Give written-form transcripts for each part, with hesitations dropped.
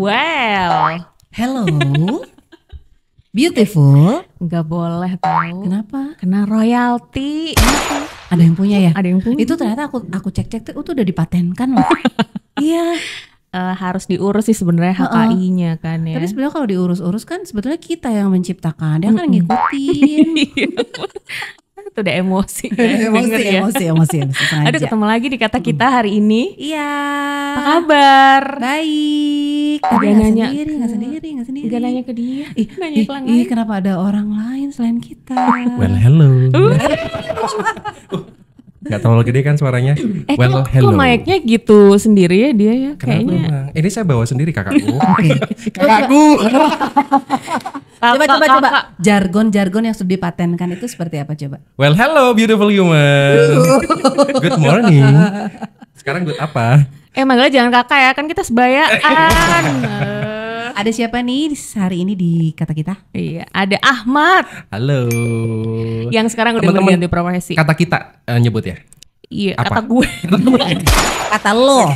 Well, Hello, beautiful. nggak boleh tahu. Kenapa? Kena royalti. Ada yang punya ya? Ada yang punya. Itu ternyata aku cek tuh udah dipatenkan loh. Iya. Harus diurus sih sebenarnya HKI-nya kan ya. Tapi sebenarnya kalau diurus-urus kan sebetulnya kita yang menciptakan, dia kan ngikutin. Itu udah emosi. Ya, denger ya. emosi sengaja. Aduh, ketemu lagi di kata kita hari ini. Iya. Apa kabar? Baik. Gak Tapi nanya nggak sendiri. Gak nanya ke dia. Nanya ke orang Ih, lain. kenapa ada orang lain selain kita? Well, hello. Gak terlalu gede kan suaranya? Well, kok mic-nya gitu sendiri ya dia ya? Kenapa Kayaknya. emang? Ini saya bawa sendiri kakakku. Kakakku. Coba. Kakak. Jargon yang sudah dipatenkan itu seperti apa coba? Well, hello beautiful human. Good morning. Sekarang good apa? Manggilnya jangan kakak ya, kan kita sebayaan. Ada siapa nih hari ini di kata kita? Iya, ada Ahmad Halo. yang sekarang udah Teman-teman, berganti profesi. Kata kita nyebut ya? Iya, apa? kata gue. Kata lo.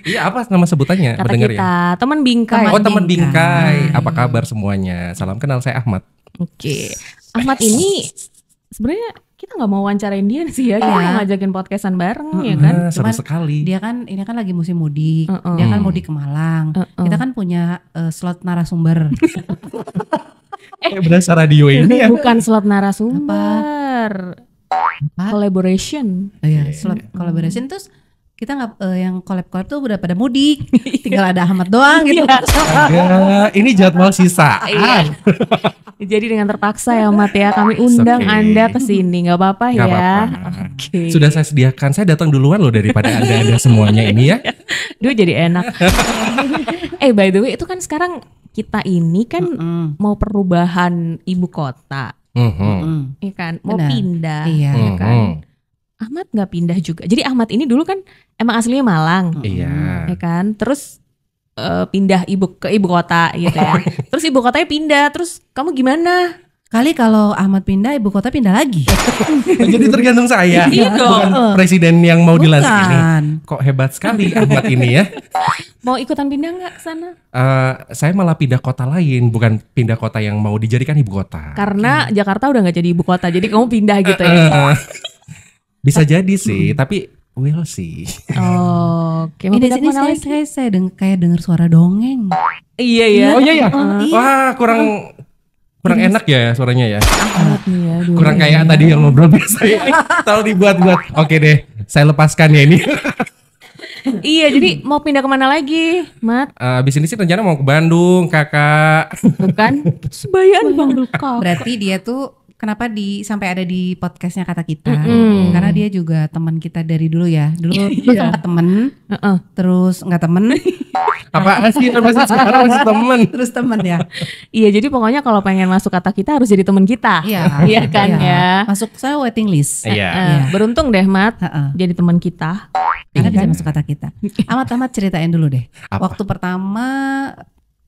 Iya, apa nama sebutannya? Kata Mendengar kita, ya? teman bingkai. Oh, teman Bingkai. bingkai. Apa kabar semuanya? Salam kenal, saya Ahmad. Oke. Ahmad ini sebenarnya kita nggak mau wawancarain dia sih ya, kita Iya. mau ngajakin podcastan bareng ya kan. Seru Cuman sekali. Dia kan ini kan lagi musim mudik. Dia kan mudik ke Malang. Kita kan punya slot narasumber. Berasa radio ini ya. Bukan slot narasumber. Collaboration. Oh iya, slot collaboration terus kita nggak yang collab tuh udah pada mudik. Tinggal ada Ahmad doang gitu. Astaga, ini jadwal sisaan. Iya. Jadi dengan terpaksa ya Mat ya, kami undang okay. Anda ke sini, nggak apa-apa ya. Gak apa-apa. Oke. Sudah saya sediakan, saya datang duluan loh daripada anda semuanya ini ya. Duh jadi enak. By the way itu kan sekarang kita ini kan mau perubahan ibu kota, ya kan? Mau Benar. pindah, Iya. ya kan? Ahmad nggak pindah juga. Jadi Ahmad ini dulu kan emang aslinya Malang, Iya. ya kan? Terus pindah ke ibu kota gitu ya. Terus ibu kotanya pindah. Terus kamu gimana? Kali kalau Ahmad pindah, ibu kota pindah lagi. Jadi tergantung saya. Iya dong. Bukan presiden yang mau dilantik ini. Bukan. Kok hebat sekali Ahmad ini ya. Mau ikutan pindah nggak ke sana? Saya malah pindah kota lain, bukan pindah kota yang mau dijadikan ibu kota. Karena Jakarta udah nggak jadi ibu kota, jadi kamu pindah gitu ya. Bisa jadi sih, tapi we'll see. Oh, oke. Mau Ini di pindah sini kemana lagi? saya kayak dengar suara dongeng. Iya ya. Oh iya ya. Iya. Wah, kurang enak ya suaranya ya. Ahmad nih ya. dulu. Kurang kayak tadi yang ngobrol biasa ya. Terlalu dibuat-buat. Oke deh, saya lepaskan ya ini. Iya, jadi mau pindah kemana lagi, Mat? Abis ini sih rencana mau ke Bandung, kakak. Bukan? Sebayaan Bang Luka. Berarti dia tuh kenapa sampai ada di podcastnya kata kita? Karena dia juga teman kita dari dulu ya. Dulu sempat temen, terus nggak temen, Apaan sih? Masih sekarang masih temen. terus temen ya. Iya, jadi pokoknya kalau pengen masuk kata kita harus jadi teman kita. Iya kan ya. Masuk saya waiting list. Iya. Beruntung deh, Mat. Jadi teman kita. Karena bisa masuk kata kita. Amat ceritain dulu deh. Apa? Waktu pertama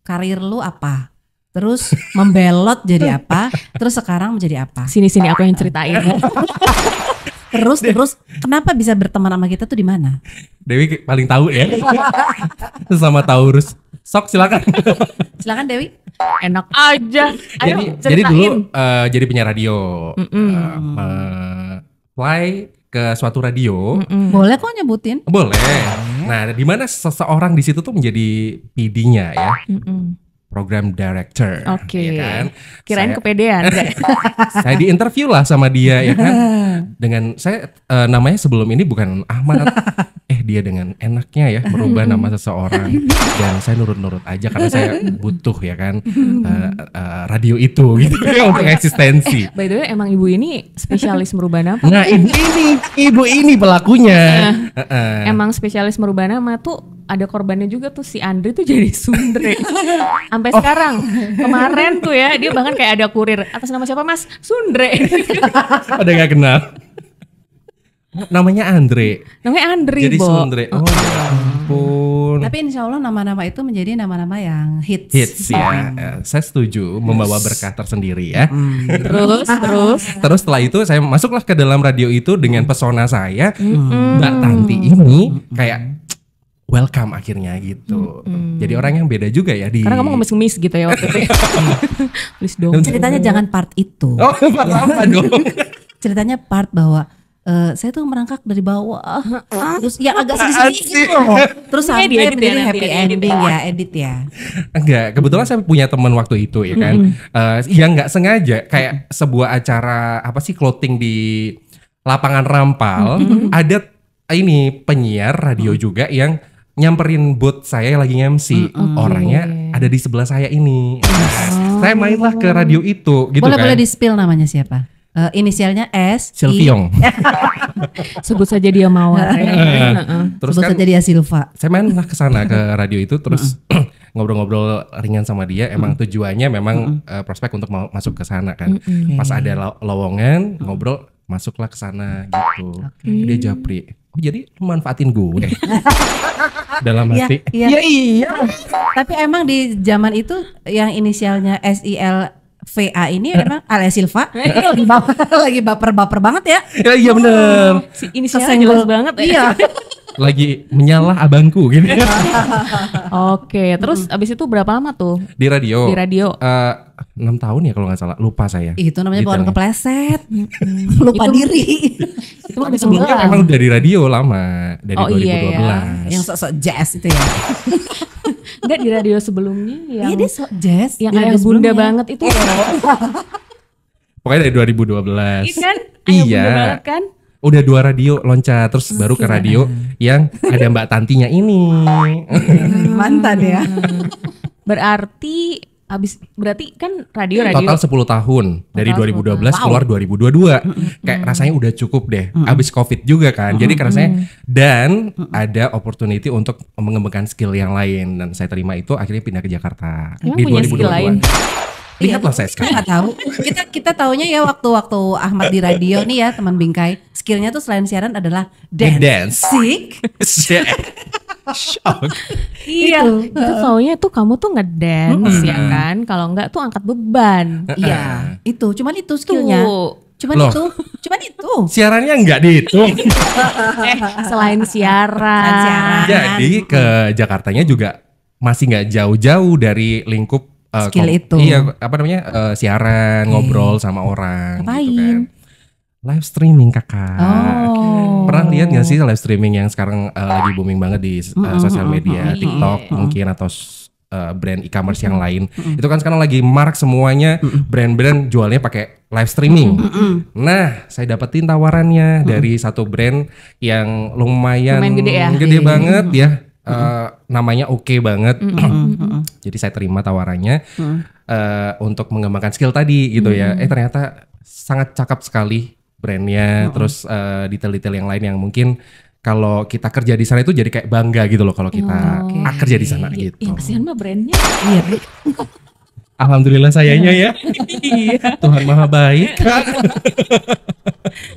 karir lu apa? Terus membelot jadi apa? Terus sekarang menjadi apa? Sini aku yang ceritain. Terus kenapa bisa berteman sama kita tuh di mana? Dewi paling tahu ya. Sama Taurus. Sok silakan. Silakan Dewi. Enak aja. Ayo, jadi ceritain. dulu jadi penyiar radio. Fly ke suatu radio. Boleh kok nyebutin. Boleh. Nah, di mana seseorang di situ tuh menjadi PD-nya ya. Program director. Oke. Ya kan? Kirain Saya- kepedean. Saya diinterview lah sama dia ya kan. Dengan saya namanya sebelum ini bukan Ahmad. Dia dengan enaknya ya merubah nama seseorang. Dan saya nurut-nurut aja karena saya butuh ya kan radio itu gitu untuk eksistensi. By the way, emang ibu ini spesialis merubah nama. Nah, ibu ini pelakunya. Emang spesialis merubah nama tuh ada korbannya juga tuh, si Andre tuh jadi Sundre. Sampai sekarang. Kemarin tuh ya, dia bahkan kayak ada kurir. Atas nama siapa Mas? Sundre. Pada nggak kenal. Namanya Andre. Namanya Andri, Jadi Bo. Sundre. Oh ya ampun. Tapi insya Allah nama-nama itu menjadi nama-nama yang hits. Hits ya. Saya setuju membawa berkah tersendiri ya. Terus setelah itu saya masuklah ke dalam radio itu dengan pesona saya. Mbak Tanti ini kayak welcome akhirnya gitu. Jadi orang yang beda juga ya di. Karena kamu ngemis-ngemis gitu ya waktu itu. Please dong. Ceritanya jangan part itu. Oh, apa dong? Ceritanya part bahwa saya tuh merangkak dari bawah, terus yang agak sedih-sedih gitu loh. Terus sampai menjadi happy ending ya, edit ya. Enggak, kebetulan saya punya teman waktu itu ya kan, yang nggak sengaja kayak sebuah acara apa sih clothing di lapangan Rampal, ada ini penyiar radio juga yang nyamperin booth saya lagi MC, orangnya ada di sebelah saya ini. Saya mainlah ke radio itu, gitu kan. Boleh di-spill namanya siapa? Inisialnya S. Silviong. Sebut saja dia Mawar. Terus Sebut kan saja dia Silva. saya mainlah ke sana ke radio itu terus ngobrol-ngobrol ringan sama dia. Emang tujuannya memang prospek untuk mau masuk ke sana kan. Pas ada lowongan ngobrol masuklah ke sana gitu. Dia japri. Oh jadi lu manfaatin gue dalam hati. Iya. Tapi emang di zaman itu yang inisialnya SIL VA ini memang alias Silva lagi baper banget ya. Iya bener. Si inisialnya jelas banget ya. Iya. Lagi menyalah abangku gitu. Oke, terus abis itu berapa lama tuh? Di radio. Di radio. 6 tahun ya kalau nggak salah, lupa saya. Itu namanya bukan Detailnya. kepleset. Lupa diri. Itu mah Sebelumnya emang dari radio lama, dari 2012. Iya. Yang sok-sok jazz itu ya. Enggak, di radio sebelumnya yang Iya dia sok jazz. yang di ayah radio bunda sebelumnya. banget itu. Pokoknya dari 2012. Iya kan? Ayah bunda banget kan? Udah 2 radio loncat, terus baru ke radio yang ada Mbak Tantinya ini. Mantan ya. Berarti berarti kan radio Total 10 tahun. Dari 2012 keluar 2022. Kayak rasanya udah cukup deh. Abis COVID juga kan. Jadi rasanya dan ada opportunity untuk mengembangkan skill yang lain. Dan saya terima itu akhirnya pindah ke Jakarta. Emang punya skill lain? Lihatlah saya sekarang. Nggak tahu. Kita taunya ya waktu Ahmad di radio nih ya teman Bingkai. Skillnya tuh selain siaran adalah Dance. Sik. Shock. Iya, itu taunya tuh kamu tuh ngedance ya kan. Kalau enggak tuh angkat beban. Iya, itu cuman itu skillnya. Cuman Loh. cuman itu. Siarannya enggak dihitung. Selain siaran. Jadi ke Jakartanya juga masih nggak jauh-jauh dari lingkup Skill itu. Iya, apa namanya? Siaran, ngobrol sama orang. Ngapain? Gitu kan. Live streaming kakak. Oh. Pernah lihat nggak sih live streaming yang sekarang lagi booming banget di sosial media, TikTok mungkin atau brand e-commerce yang lain. Itu kan sekarang lagi marak semuanya brand-brand jualnya pakai live streaming. Nah, saya dapetin tawarannya dari satu brand yang lumayan gede ya? Gede banget ya. Namanya oke banget. Jadi saya terima tawarannya untuk mengembangkan skill tadi gitu ya. Ternyata sangat cakep sekali brandnya, terus detail-detail yang lain yang mungkin kalau kita kerja di sana itu jadi kayak bangga gitu loh kalau kita kerja di sana gitu. Yang kesian mah brandnya. Iya. Alhamdulillah sayanya ya. Iya. Tuhan Maha baik.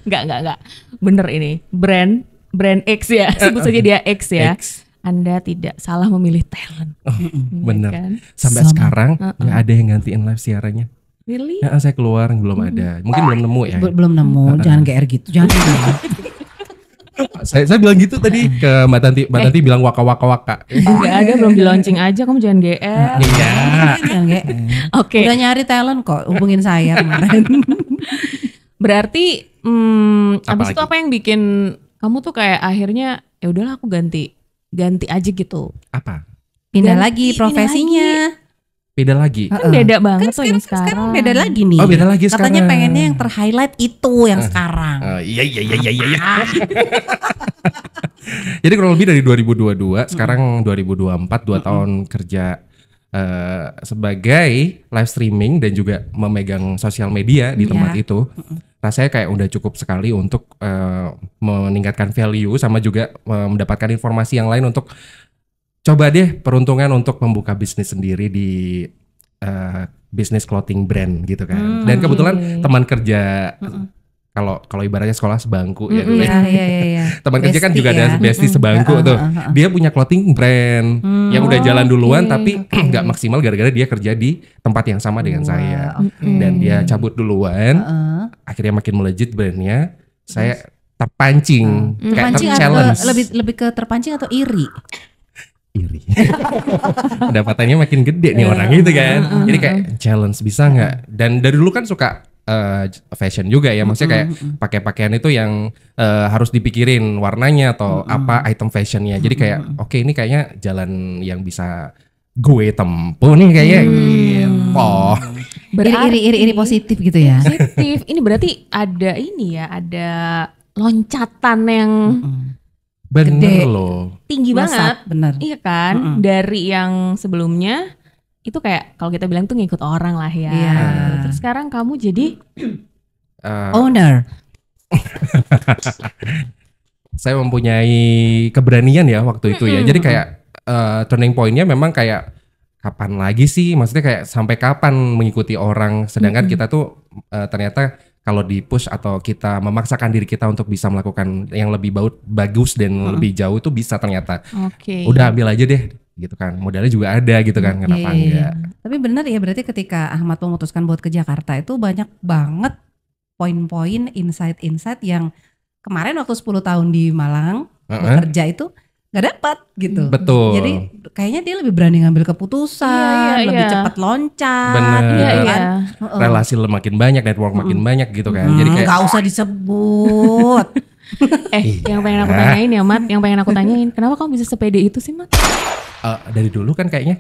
Enggak. Bener ini. Brand X ya. Sebut saja dia X ya. X. Anda tidak salah memilih talent. Bener. kan? Sampai sekarang nggak ada yang gantiin live siarannya. Really? Ya, saya keluar belum ada. Mungkin belum nemu ya. Belum nemu, jangan GR gitu. Jangan gitu. Saya bilang gitu tadi ke Mbak Tanti. Mbak Tanti bilang waka. Enggak ada, belum di launching aja, kamu jangan GR. Iya. Jangan GR. Oke. Udah nyari talent kok, hubungin saya kemarin. Berarti abis Apalagi? itu apa yang bikin kamu tuh kayak akhirnya ya udahlah aku ganti aja gitu. Apa? Pindah Ganti, lagi pindah profesinya. Beda lagi. Kan beda banget tuh yang Sekarang sekarang. beda lagi nih. Oh, beda lagi Katanya sekarang. pengennya yang terhighlight itu yang sekarang. Iya. Jadi kurang lebih dari 2022, sekarang 2024, 2 tahun kerja sebagai live streaming dan juga memegang sosial media di tempat itu. Rasanya kayak udah cukup sekali untuk meningkatkan value sama juga mendapatkan informasi yang lain untuk coba deh peruntungan untuk membuka bisnis sendiri di bisnis clothing brand gitu kan. Dan kebetulan teman kerja kalau ibaratnya sekolah sebangku ya dulu ya. Iya. Teman kerja kan Bestie juga ada ya. bestie sebangku tuh. Dia punya clothing brand yang udah jalan duluan tapi nggak maksimal gara-gara dia kerja di tempat yang sama dengan saya. Dan dia cabut duluan. Akhirnya makin melejit brandnya. Saya terpancing kayak Terpancing atau challenge. lebih ke terpancing atau iri? iri. Pendapatannya makin gede nih orang gitu kan. Jadi kayak challenge bisa nggak? Dan dari dulu kan suka fashion juga ya, maksudnya kayak pakai pakaian itu yang harus dipikirin warnanya atau apa item fashionnya. Jadi kayak oke, ini kayaknya jalan yang bisa gue tempuh nih kayaknya. Oh, iri positif gitu ya. positif. Ini berarti ada ini ya, ada loncatan yang bener Gede. loh. tinggi banget. Bener. Iya kan? Dari yang sebelumnya itu kayak kalau kita bilang tuh ngikut orang lah ya. Iya. Terus sekarang kamu jadi Owner. Saya mempunyai keberanian ya waktu itu ya. Jadi kayak turning pointnya memang kayak kapan lagi sih? Maksudnya kayak sampai kapan mengikuti orang? Sedangkan kita tuh ternyata kalau di push atau kita memaksakan diri kita untuk bisa melakukan yang lebih bagus dan lebih jauh itu bisa ternyata. oke. Udah ambil aja deh gitu kan. Modalnya juga ada gitu kan. Kenapa enggak? Tapi benar ya, berarti ketika Ahmad memutuskan buat ke Jakarta itu banyak banget poin-poin, insight-insight yang kemarin waktu 10 tahun di Malang bekerja itu nggak dapat gitu. Betul. Jadi kayaknya dia lebih berani ngambil keputusan, Iya, lebih iya. cepat loncat. Bener. Iya, gitu iya. kan. Relasi makin banyak, network makin banyak gitu kan. Jadi kayak Nggak usah disebut. Yang pengen aku tanyain ya, Mat, yang pengen aku tanyain, kenapa kamu bisa sepede itu sih, Mat? dari dulu kan kayaknya.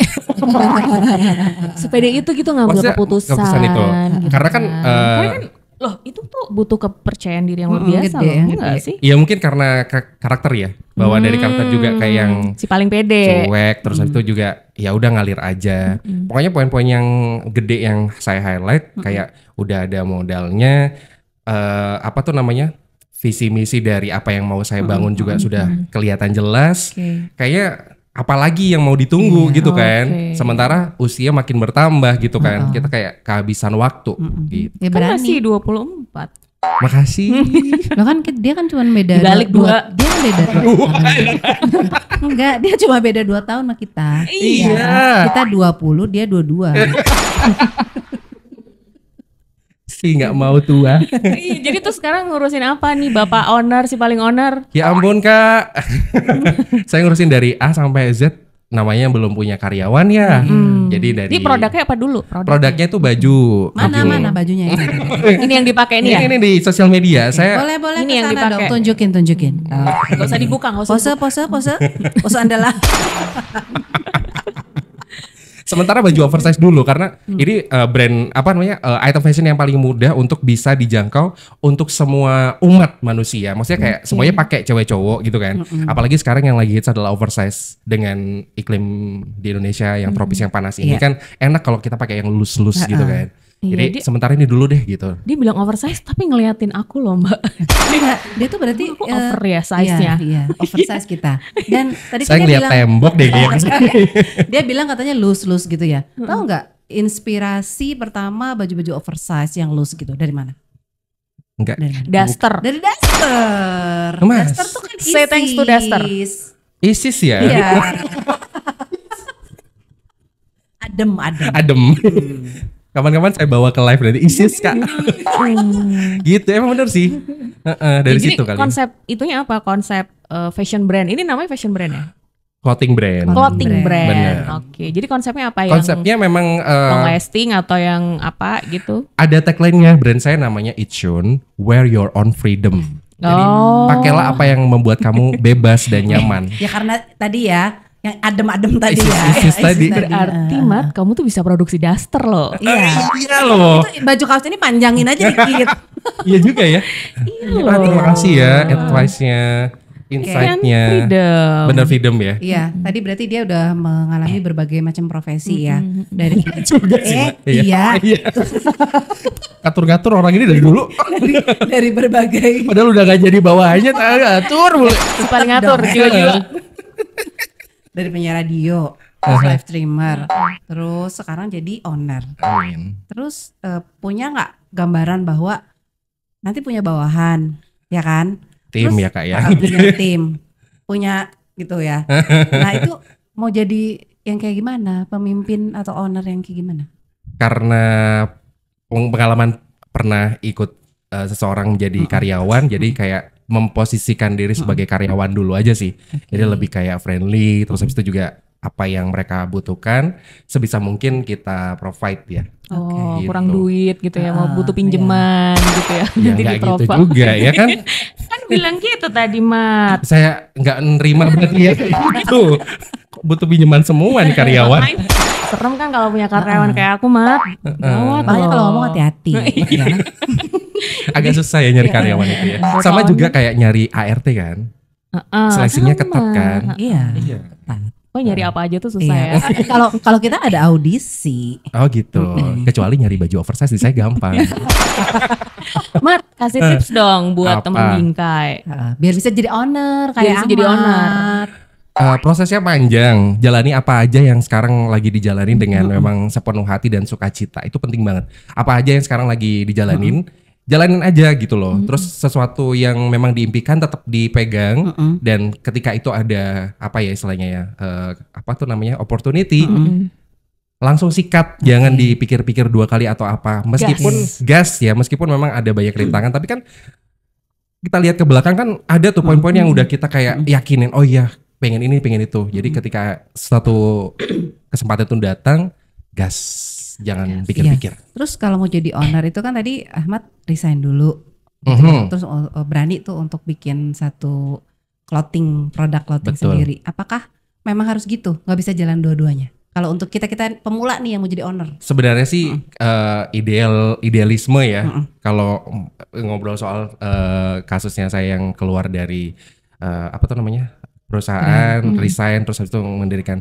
Sepede itu gitu ngambil Maksudnya, keputusan itu. gitu Karena kan, Karena kan loh itu tuh butuh kepercayaan diri yang luar biasa gede, loh, gede. enggak sih? ya mungkin karena karakter ya. Bahwa dari karakter juga kayak yang Si paling pede. cuek, terus habis itu juga ya udah ngalir aja. Pokoknya poin-poin yang gede yang saya highlight kayak udah ada modalnya, apa tuh namanya, visi misi dari apa yang mau saya bangun juga sudah kelihatan jelas. Oke. Kayak apalagi yang mau ditunggu gitu kan. Oke. Sementara usia makin bertambah gitu kan. Kita kayak kehabisan waktu gitu. Ya Kan masih berani. 24. Makasih. Loh kan dia kan cuma beda Dibalik dua. Dia kan beda 2 tahun. Enggak, dia cuma beda 2 tahun sama kita. Iya. Kita 20, dia 22. Sih nggak mau tua. Iya, jadi tuh sekarang ngurusin apa nih Bapak owner, si paling owner? Ya ampun Kak. Saya ngurusin dari A sampai Z, namanya belum punya karyawan ya. Jadi dari Ini produknya apa dulu? produknya itu baju. Mana bajunya ini? Ini yang dipakai ini ya? Ini di sosial media. Saya Boleh Ini yang kesana dong. dipakai. Tunjukin. Gak usah dibuka, gak usah Pose andalah. sementara baju oversize dulu karena ini brand apa namanya, item fashion yang paling mudah untuk bisa dijangkau untuk semua umat manusia. Maksudnya kayak semuanya pakai cewek cowok gitu kan. Apalagi sekarang yang lagi hits adalah oversize dengan iklim di Indonesia yang tropis yang panas ini Iya. kan enak kalau kita pakai yang loose gitu kan. Iya, Jadi sementara ini dulu deh gitu. Dia bilang oversize tapi ngeliatin aku loh mbak. Enggak, dia tuh berarti Aku over ya size-nya. Iya, oversize kita. Dan tadi Saya kan dia ngeliat bilang tembok deh kayaknya. dia bilang katanya loose gitu ya. Tahu nggak inspirasi pertama baju-baju oversize yang loose gitu dari mana? Enggak. Dari mana? Daster. Dari Duster. Mas. Duster tuh kan Say thanks to Duster. ISIS ya. Iya. Adem. Adem. Kapan-kapan saya bawa ke live nanti ISIS Kak. Gitu emang bener sih. Dari Jadi situ kali. konsep itunya apa? Konsep fashion brand. Ini namanya fashion brand ya? Clothing brand. Clothing brand. Bener. Oke. Jadi konsepnya apa yang Konsepnya memang long lasting atau yang apa gitu? ada tagline-nya brand saya namanya Itchun, wear your own freedom. Jadi pakailah apa yang membuat kamu bebas dan nyaman. Ya karena tadi ya yang adem tadi ISIS, ya. ISIS tadi. Berarti Mat, kamu tuh bisa produksi daster loh. Iya. Iya loh. Itu baju kaos ini panjangin aja dikit. Iya juga ya. Iya Ah, terima kasih ya advice-nya, insight-nya. Freedom. Bener freedom ya. Iya, tadi berarti dia udah mengalami berbagai macam profesi ya. Dari Juga sih, Mak. iya, Ngatur-ngatur orang ini dari dulu. dari berbagai Padahal udah gak jadi bawahannya, ngatur mulai. Si paling ngatur jiwa-jiwa. dari penyiar radio, terus live streamer, terus sekarang jadi owner. Amin. Terus punya nggak gambaran bahwa nanti punya bawahan, ya kan? Tim Terus, ya Kak ya. punya tim, punya gitu ya. Nah itu mau jadi yang kayak gimana? Pemimpin atau owner yang kayak gimana? Karena pengalaman pernah ikut seseorang menjadi karyawan, jadi kayak memposisikan diri sebagai karyawan dulu aja sih. Jadi lebih kayak friendly, terus habis itu juga apa yang mereka butuhkan sebisa mungkin kita provide ya. Oh, Gitu. kurang duit gitu ya, mau butuh Iya. pinjeman gitu ya. Ya Nanti nggak gitu di-provide. juga ya kan. Kan bilang gitu tadi, Mat. Saya nggak nerima berarti ya gitu. Kok butuh pinjaman semua nih karyawan. Makanya serem kan kalau punya karyawan kayak aku, Mat. Gawat Makanya loh. kalau ngomong hati-hati. ya. Agak susah ya nyari karyawan itu ya. Sama juga kayak nyari ART kan. Seleksinya sama. ketat kan. Iya. Iya. Oh, nyari apa aja tuh susah Iya. ya. Kalau kita ada audisi. Oh gitu. Kecuali nyari baju oversize di saya gampang. Mat, kasih tips dong buat Apa? temen bingkai. Biar bisa jadi owner Biar kayak bisa jadi Ahmad. Prosesnya panjang. Jalani apa aja yang sekarang lagi dijalani dengan memang sepenuh hati dan sukacita. Itu penting banget. Apa aja yang sekarang lagi dijalanin, jalanin aja gitu loh. Terus sesuatu yang memang diimpikan tetap dipegang. Dan ketika itu ada apa ya istilahnya ya, apa tuh namanya opportunity, langsung sikat. Jangan dipikir-pikir dua kali atau apa. Meskipun gas ya, meskipun memang ada banyak rintangan, tapi kan kita lihat ke belakang kan ada tuh poin-poin yang udah kita kayak yakinin. Oh iya, pengen ini, pengen itu. Jadi ketika suatu kesempatan itu datang, gas, jangan pikir-pikir. Terus kalau mau jadi owner itu kan tadi Ahmad resign dulu. Terus berani tuh untuk bikin satu produk clothing Betul. sendiri. Apakah memang harus gitu? Nggak bisa jalan dua-duanya? Kalau untuk kita pemula nih yang mau jadi owner. Sebenarnya sih idealisme ya. Kalau ngobrol soal kasusnya saya yang keluar dari apa tuh namanya perusahaan, resign terus habis itu mendirikan.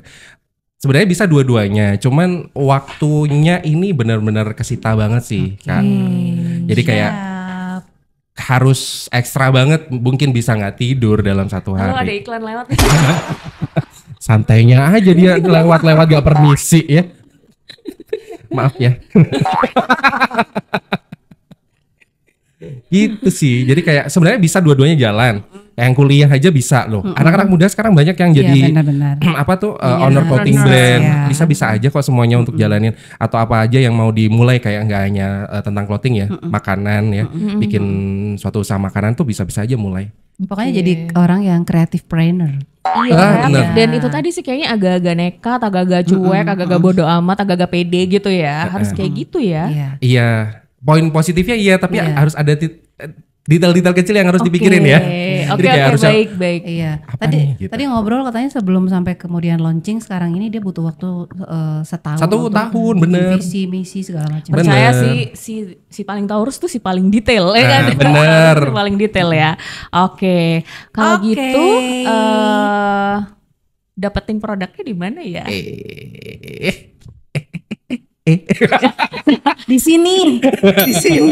Sebenarnya bisa dua-duanya, cuman waktunya ini benar-benar kesita banget sih, Kak. Jadi kayak harus ekstra banget, mungkin bisa nggak tidur dalam satu Kalau ada hari. iklan lewat. Santainya aja dia lewat-lewat gak permisi ya. Maaf ya. Gitu sih. Jadi kayak sebenarnya bisa dua-duanya jalan. Yang kuliah aja bisa loh. Anak-anak muda sekarang banyak yang jadi Iya benar-benar. apa tuh Iya, owner clothing entrepreneur, brand. ya. Bisa aja kok semuanya untuk jalanin atau apa aja yang mau dimulai kayak nggak hanya tentang clothing ya, makanan ya. Bikin suatu usaha makanan tuh bisa-bisa aja mulai. Pokoknya jadi orang yang creative planner. Iya, bener. dan itu tadi sih kayaknya agak-agak nekat, agak-agak cuek, agak-agak bodo amat, agak-agak pede gitu ya. Harus kayak gitu ya. Iya. Iya, poin positifnya iya, tapi Iya. harus ada detail-detail kecil yang harus dipikirin ya. Oke, Jadi kayak oke, harusnya- baik. Iya. Apa Tadi nih, gitu. tadi ngobrol katanya sebelum sampai kemudian launching sekarang ini dia butuh waktu setahun. 1 untuk tahun, bikin bener. Visi misi segala macam. Bener. Percaya si paling Taurus tuh si paling detail ya kan. Bener. Si paling detail ya. Oke. Kalau Oke. gitu dapetin produknya di mana ya? Di sini. Di sini.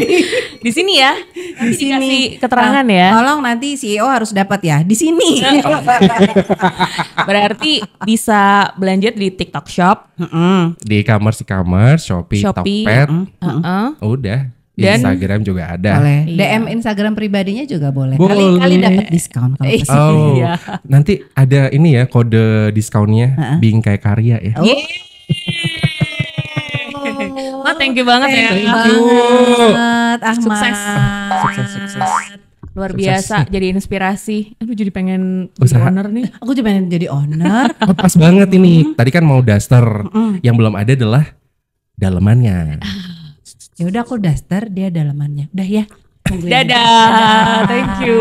Di sini ya. Nanti Di sini. dikasih keterangan ya. Tolong nanti CEO harus dapat ya. Di sini. Berarti bisa belanja di TikTok Shop, Di e-commerce, Shopee, Shopee, Tokped, heeh. udah. Dan- Instagram juga ada. Boleh. Iya. DM Instagram pribadinya juga boleh. Boleh. Kali dapat diskon kalau Iya. pesan. Oh, Iya. nanti ada ini ya kode diskonnya, Bingkai Karya ya. Wah, thank you banget ya. Thank you. Banget, Ahmad. Sukses. Sukses. Luar Sukses. biasa, jadi inspirasi. Aduh, jadi pengen jadi Usaha. owner nih. Aku juga pengen jadi owner. Oh, pas banget ini. Tadi kan mau daster. Yang belum ada adalah dalemannya. Ya udah aku daster, dia dalamannya. Udah ya. Tungguin. Dadah, thank you.